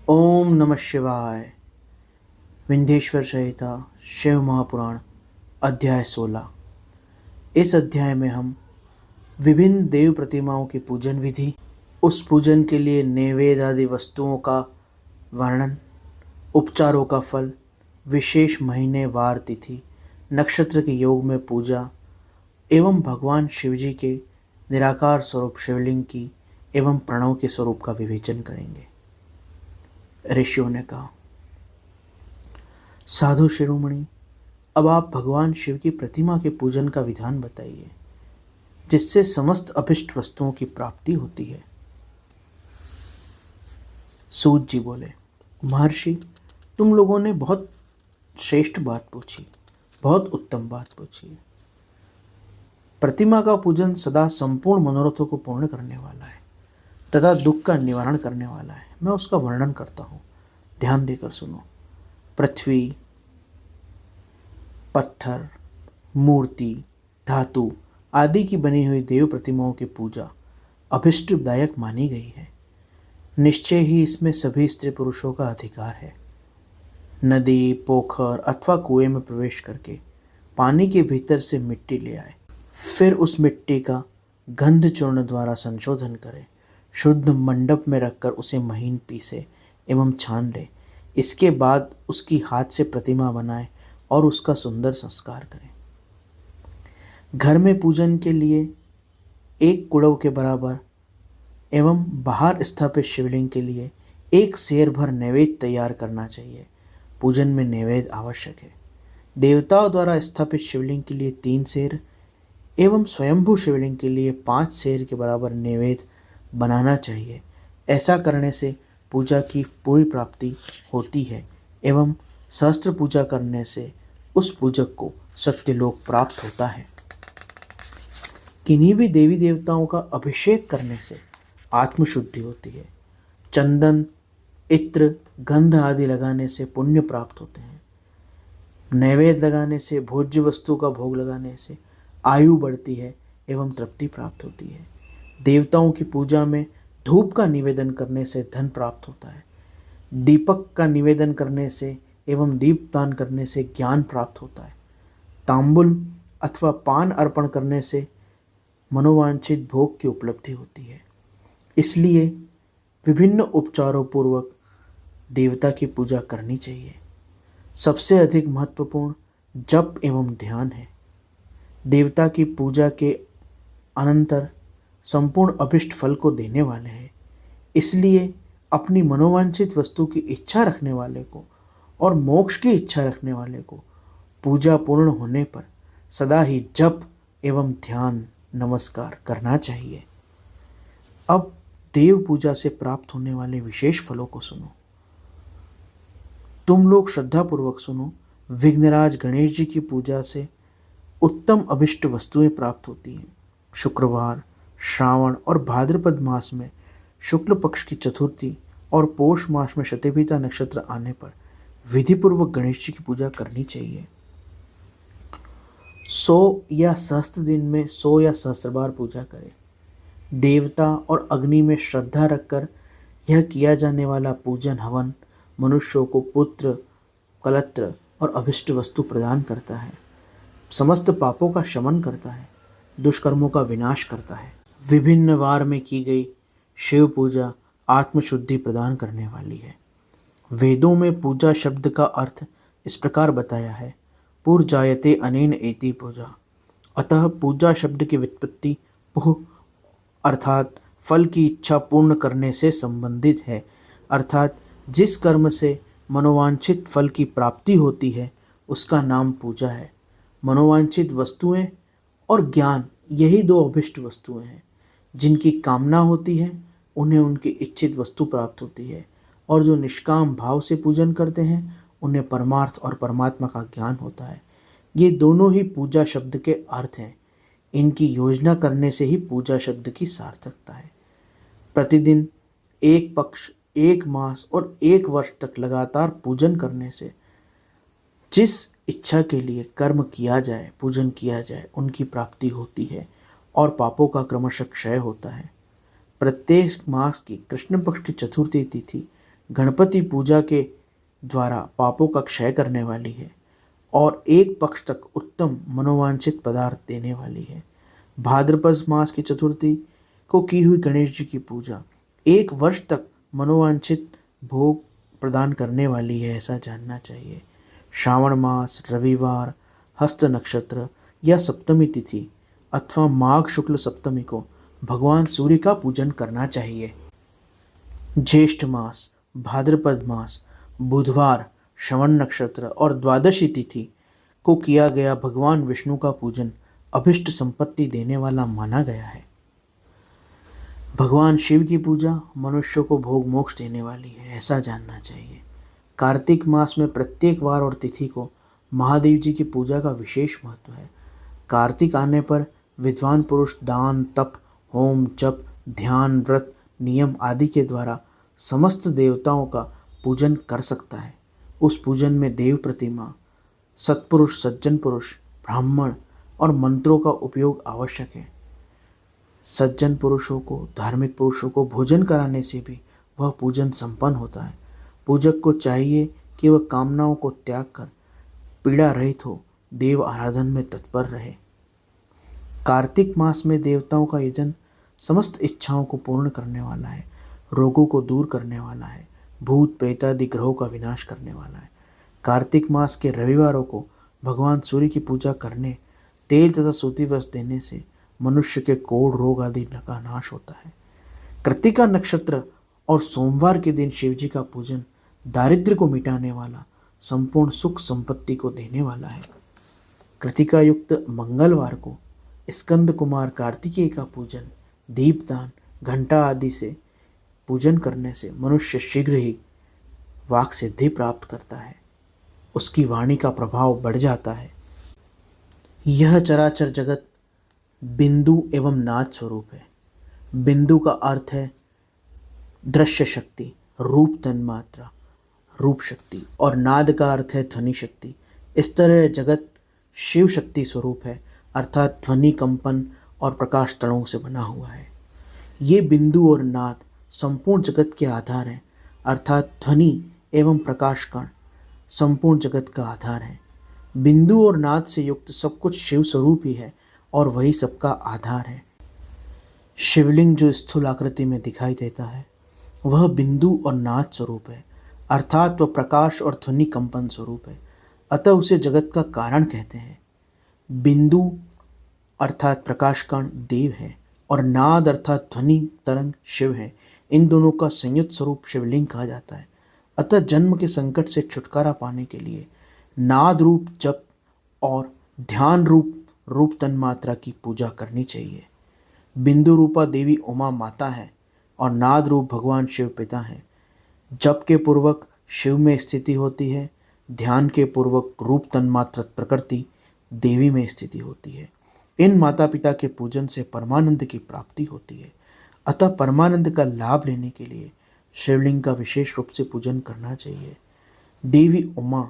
ओम नमः शिवाय। विंध्येश्वर सहिता शिव महापुराण अध्याय 16। इस अध्याय में हम विभिन्न देव प्रतिमाओं की पूजन विधि, उस पूजन के लिए नैवेद्य आदि वस्तुओं का वर्णन, उपचारों का फल, विशेष महीने वार तिथि नक्षत्र के योग में पूजा एवं भगवान शिवजी के निराकार स्वरूप शिवलिंग की एवं प्रणव के स्वरूप का विवेचन करेंगे। ऋषियों ने कहा, साधु शिरोमणि, अब आप भगवान शिव की प्रतिमा के पूजन का विधान बताइए, जिससे समस्त अभिष्ट वस्तुओं की प्राप्ति होती है। सूत जी बोले, महर्षि, तुम लोगों ने बहुत श्रेष्ठ बात पूछी, बहुत उत्तम बात पूछी है। प्रतिमा का पूजन सदा संपूर्ण मनोरथों को पूर्ण करने वाला है तथा दुख का निवारण करने वाला है। मैं उसका वर्णन करता हूँ, ध्यान देकर सुनो। पृथ्वी, पत्थर, मूर्ति, धातु आदि की बनी हुई देव प्रतिमाओं की पूजा अभिष्टदायक मानी गई है। निश्चय ही इसमें सभी स्त्री पुरुषों का अधिकार है। नदी, पोखर अथवा कुएं में प्रवेश करके पानी के भीतर से मिट्टी ले आए, फिर उस मिट्टी का गंध चूर्ण द्वारा संशोधन करें, शुद्ध मंडप में रखकर उसे महीन पीसे एवं छान ले। इसके बाद उसकी हाथ से प्रतिमा बनाए और उसका सुंदर संस्कार करें। घर में पूजन के लिए एक कुड़व के बराबर एवं बाहर स्थापित शिवलिंग के लिए एक सेर भर नैवेद्य तैयार करना चाहिए। पूजन में नैवेद्य आवश्यक है। देवताओं द्वारा स्थापित शिवलिंग के लिए 3 सेर एवं स्वयंभू शिवलिंग के लिए 5 सेर के बराबर नैवेद्य बनाना चाहिए। ऐसा करने से पूजा की पूरी प्राप्ति होती है एवं सहस्त्र पूजा करने से उस पूजक को सत्यलोक प्राप्त होता है। किन्हीं भी देवी देवताओं का अभिषेक करने से आत्मशुद्धि होती है। चंदन, इत्र, गंध आदि लगाने से पुण्य प्राप्त होते हैं। नैवेद्य लगाने से, भोज्य वस्तु का भोग लगाने से आयु बढ़ती है एवं तृप्ति प्राप्त होती है। देवताओं की पूजा में धूप का निवेदन करने से धन प्राप्त होता है। दीपक का निवेदन करने से एवं दीपदान करने से ज्ञान प्राप्त होता है। तांबुल अथवा पान अर्पण करने से मनोवांछित भोग की उपलब्धि होती है। इसलिए विभिन्न उपचारों पूर्वक देवता की पूजा करनी चाहिए। सबसे अधिक महत्वपूर्ण जप एवं ध्यान है। देवता की पूजा के अनंतर संपूर्ण अभिष्ट फल को देने वाले हैं। इसलिए अपनी मनोवांछित वस्तु की इच्छा रखने वाले को और मोक्ष की इच्छा रखने वाले को पूजा पूर्ण होने पर सदा ही जप एवं ध्यान नमस्कार करना चाहिए। अब देव पूजा से प्राप्त होने वाले विशेष फलों को सुनो। तुम लोग श्रद्धापूर्वक सुनो। विघ्नराज गणेश जी की पूजा से उत्तम अभिष्ट वस्तुएं प्राप्त होती हैं। शुक्रवार, श्रावण और भाद्रपद मास में शुक्ल पक्ष की चतुर्थी और पौष मास में शतभिता नक्षत्र आने पर विधिपूर्वक गणेश जी की पूजा करनी चाहिए। 100 या सहस्त्र दिन में 100 या सहस्त्र बार पूजा करें। देवता और अग्नि में श्रद्धा रखकर यह किया जाने वाला पूजन हवन मनुष्यों को पुत्र, कलत्र और अभिष्ट वस्तु प्रदान करता है, समस्त पापों का शमन करता है, दुष्कर्मों का विनाश करता है। विभिन्न वार में की गई शिव पूजा आत्मशुद्धि प्रदान करने वाली है। वेदों में पूजा शब्द का अर्थ इस प्रकार बताया है, पूर्जायते अनेन एति पूजा। अतः पूजा शब्द की व्युत्पत्ति पुह अर्थात फल की इच्छा पूर्ण करने से संबंधित है। अर्थात जिस कर्म से मनोवांछित फल की प्राप्ति होती है उसका नाम पूजा है। मनोवांछित वस्तुएं और ज्ञान, यही 2 अभिष्ट वस्तुएं हैं। जिनकी कामना होती है उन्हें उनकी इच्छित वस्तु प्राप्त होती है, और जो निष्काम भाव से पूजन करते हैं उन्हें परमार्थ और परमात्मा का ज्ञान होता है। ये दोनों ही पूजा शब्द के अर्थ हैं। इनकी योजना करने से ही पूजा शब्द की सार्थकता है। प्रतिदिन एक पक्ष, एक मास और 1 वर्ष तक लगातार पूजन करने से जिस इच्छा के लिए कर्म किया जाए, पूजन किया जाए, उनकी प्राप्ति होती है और पापों का क्रमशः क्षय होता है। प्रत्येक मास की कृष्ण पक्ष की चतुर्थी तिथि गणपति पूजा के द्वारा पापों का क्षय करने वाली है और एक पक्ष तक उत्तम मनोवांछित पदार्थ देने वाली है। भाद्रपद मास की चतुर्थी को की हुई गणेश जी की पूजा 1 वर्ष तक मनोवांछित भोग प्रदान करने वाली है, ऐसा जानना चाहिए। श्रावण मास, रविवार, हस्त नक्षत्र या सप्तमी तिथि अथवा माघ शुक्ल सप्तमी को भगवान सूर्य का पूजन करना चाहिए। ज्येष्ठ मास, भाद्रपद मास, बुधवार, श्रवण नक्षत्र और द्वादशी तिथि को किया गया भगवान विष्णु का पूजन अभिष्ट संपत्ति देने वाला माना गया है। भगवान शिव की पूजा मनुष्य को भोग मोक्ष देने वाली है, ऐसा जानना चाहिए। कार्तिक मास में प्रत्येक वार और तिथि को महादेव जी की पूजा का विशेष महत्व है। कार्तिक आने पर विद्वान पुरुष दान, तप, होम, जप, ध्यान, व्रत, नियम आदि के द्वारा समस्त देवताओं का पूजन कर सकता है। उस पूजन में देव प्रतिमा, सत्पुरुष, सज्जन पुरुष, ब्राह्मण और मंत्रों का उपयोग आवश्यक है। सज्जन पुरुषों को, धार्मिक पुरुषों को भोजन कराने से भी वह पूजन संपन्न होता है। पूजक को चाहिए कि वह कामनाओं को त्याग कर पीड़ा रहित हो देव आराधन में तत्पर रहे। कार्तिक मास में देवताओं का यजन समस्त इच्छाओं को पूर्ण करने वाला है, रोगों को दूर करने वाला है, भूत प्रेत आदि ग्रहों का विनाश करने वाला है। कार्तिक मास के रविवारों को भगवान सूर्य की पूजा करने, तेल तथा सूती वस्त्र देने से मनुष्य के कोढ़ रोग आदि का नाश होता है। कृत्तिका नक्षत्र और सोमवार के दिन शिवजी का पूजन दारिद्र्य को मिटाने वाला, संपूर्ण सुख संपत्ति को देने वाला है। कृतिका युक्त मंगलवार को स्कंद कुमार कार्तिकेय का पूजन, दीपदान, घंटा आदि से पूजन करने से मनुष्य शीघ्र ही वाक सिद्धि प्राप्त करता है, उसकी वाणी का प्रभाव बढ़ जाता है। यह चराचर जगत बिंदु एवं नाद स्वरूप है। बिंदु का अर्थ है दृश्य शक्ति, रूप तन्मात्रा, रूप शक्ति, और नाद का अर्थ है ध्वनि शक्ति। इस तरह जगत शिव शक्ति स्वरूप है, अर्थात ध्वनि, कंपन और प्रकाश तड़ों से बना हुआ है। ये बिंदु और नाद संपूर्ण जगत के आधार हैं, अर्थात ध्वनि एवं प्रकाश कण संपूर्ण जगत का आधार है। बिंदु और नाद से युक्त सब कुछ शिव स्वरूप ही है और वही सबका आधार है। शिवलिंग जो स्थूल आकृति में दिखाई देता है वह बिंदु और नाद स्वरूप है, अर्थात वह प्रकाश और ध्वनि कंपन स्वरूप है, अतः उसे जगत का कारण कहते हैं। बिंदु अर्थात प्रकाश कण देव है और नाद अर्थात ध्वनि तरंग शिव है। इन दोनों का संयुक्त स्वरूप शिवलिंग कहा जाता है। अतः जन्म के संकट से छुटकारा पाने के लिए नाद रूप जप और ध्यान रूप तन्मात्रा की पूजा करनी चाहिए। बिंदु रूपा देवी उमा माता है और नाद रूप भगवान शिव पिता हैं। जप के पूर्वक शिव में स्थिति होती है, ध्यान के पूर्वक रूप तन्मात्रा प्रकृति देवी में स्थिति होती है। इन माता पिता के पूजन से परमानंद की प्राप्ति होती है। अतः परमानंद का लाभ लेने के लिए शिवलिंग का विशेष रूप से पूजन करना चाहिए। देवी उमा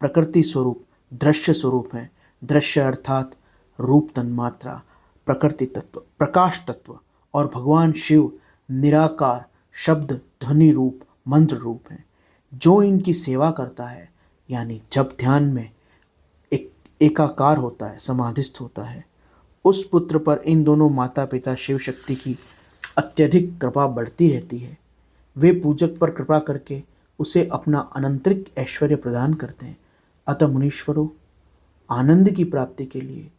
प्रकृति स्वरूप दृश्य स्वरूप है। दृश्य अर्थात रूप तन्मात्रा, प्रकृति तत्व, प्रकाश तत्व, और भगवान शिव निराकार शब्द ध्वनि रूप मंत्र रूप हैं। जो इनकी सेवा करता है यानी जब ध्यान में एकाकार होता है, समाधिस्थ होता है, उस पुत्र पर इन दोनों माता पिता शिव शक्ति की अत्यधिक कृपा बढ़ती रहती है। वे पूजक पर कृपा करके उसे अपना अनंतरिक ऐश्वर्य प्रदान करते हैं। अतः मुनीश्वरों, आनंद की प्राप्ति के लिए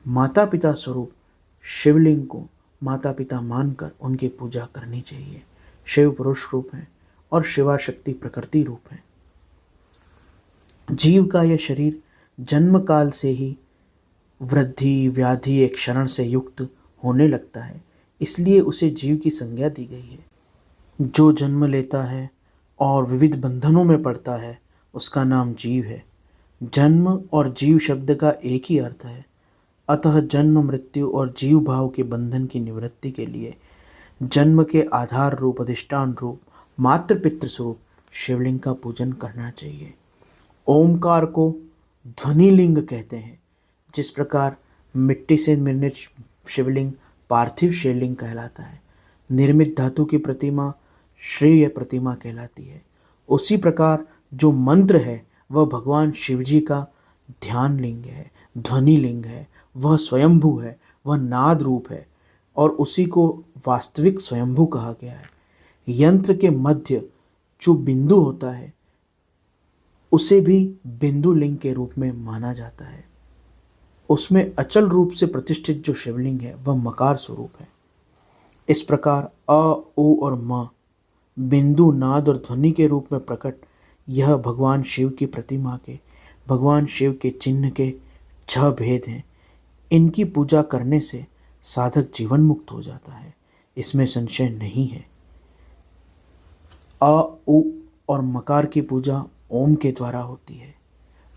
माता पिता स्वरूप शिवलिंग को माता पिता मानकर उनकी पूजा करनी चाहिए। शिव पुरुष रूप है और शिवा शक्ति प्रकृति रूप है। जीव का यह शरीर जन्म काल से ही वृद्धि व्याधि एक क्षरण से युक्त होने लगता है, इसलिए उसे जीव की संज्ञा दी गई है। जो जन्म लेता है और विविध बंधनों में पड़ता है उसका नाम जीव है। जन्म और जीव शब्द का एक ही अर्थ है। अतः जन्म मृत्यु और जीव भाव के बंधन की निवृत्ति के लिए जन्म के आधार रूप अधिष्ठान रूप मातृ पितृ स्वरूप शिवलिंग का पूजन करना चाहिए। ओमकार को ध्वनिलिंग कहते हैं। जिस प्रकार मिट्टी से निर्मित शिवलिंग पार्थिव शिवलिंग कहलाता है, निर्मित धातु की प्रतिमा श्रेय प्रतिमा कहलाती है। उसी प्रकार जो मंत्र है वह भगवान शिव जी का ध्यान लिंग है, ध्वनि लिंग है, वह स्वयंभू है, वह नाद रूप है और उसी को वास्तविक स्वयंभू कहा गया है। यंत्र के मध्य जो बिंदु होता है उसे भी बिंदु लिंग के रूप में माना जाता है। उसमें अचल रूप से प्रतिष्ठित जो शिवलिंग है वह मकार स्वरूप है। इस प्रकार अ, ओ और म बिंदु, नाद और ध्वनि के रूप में प्रकट यह भगवान शिव की प्रतिमा के, भगवान शिव के चिन्ह के 6 भेद हैं। इनकी पूजा करने से साधक जीवन मुक्त हो जाता है, इसमें संशय नहीं है। अ, उ और मकार की पूजा ओम के द्वारा होती है।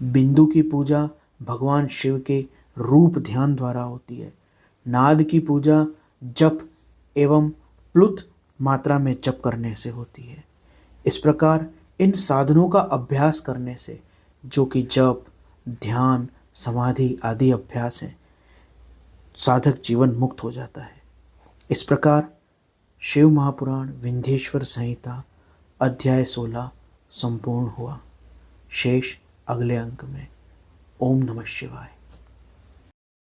बिंदु की पूजा भगवान शिव के रूप ध्यान द्वारा होती है। नाद की पूजा जप एवं प्लुत मात्रा में जप करने से होती है। इस प्रकार इन साधनों का अभ्यास करने से, जो कि जप, ध्यान, समाधि आदि अभ्यास हैं, साधक जीवन मुक्त हो जाता है। इस प्रकार शिव महापुराण विंध्येश्वर संहिता अध्याय 16 संपूर्ण हुआ। शेष अगले अंक में। ओम नमः शिवाय।